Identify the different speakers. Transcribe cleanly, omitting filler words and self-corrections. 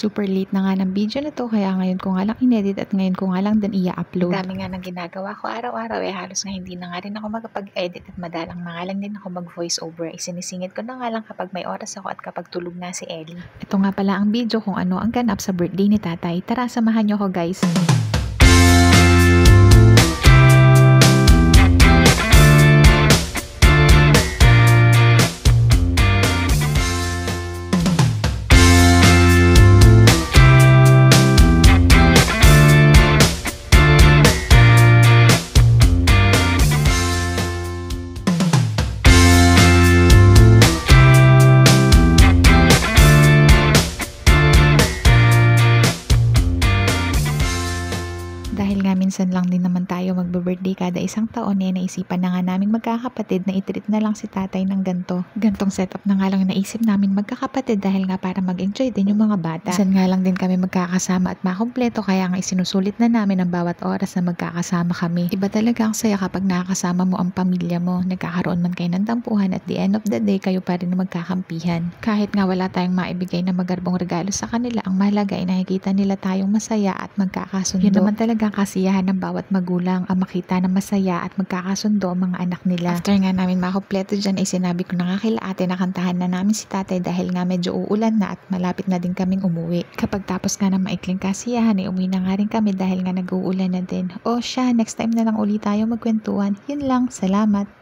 Speaker 1: Super late na nga ng video na to, kaya ngayon ko nga lang inedit at ngayon ko nga lang din i-upload.
Speaker 2: Dami nga ng ginagawa ko araw-araw halos nga hindi na nga rin ako makapag-edit at madalang na nga lang din ako mag-voice over. Isinisingit ko na nga lang kapag may oras ako at kapag tulog na si Ellie.
Speaker 1: Ito nga pala ang video kung ano ang ganap sa birthday ni tatay. Tara, samahan nyo ko guys. Dahil nga minsan lang din naman tayo magbe-birthday kada isang taon, naisipan na nga naming magkakapatid na i-treat na lang si tatay ng ganto. Gantong setup na nga lang naisip namin magkakapatid dahil nga para mag-enjoy din yung mga bata. Minsan nga lang din kami magkakasama at makumpleto, kaya nga isinusulit na namin ang bawat oras na magkakasama kami. Iba talaga ang saya kapag nakakasama mo ang pamilya mo. Nagkakaroon man kayo ng tampuhan, at the end of the day kayo pa rin na magkakampihan. Kahit nga wala tayong maibigay na magarbong regalo sa kanila, ang mahalaga ay nakikita nila tayong masaya at magkakasundo. Yun naman talaga ang kasiyahan ng bawat magulang, ang makita na masaya at magkakasundo ang mga anak nila. After nga namin makumpleto dyan ay sinabi ko na nga kila ate na kantahan na namin si tatay dahil nga medyo uulan na at malapit na din kaming umuwi. Kapag tapos nga ng maikling kasiyahan ay umuwi na nga rin kami dahil nga nag-uulan na din. O siya, next time na lang ulit tayo magkwentuhan. Yun lang, salamat!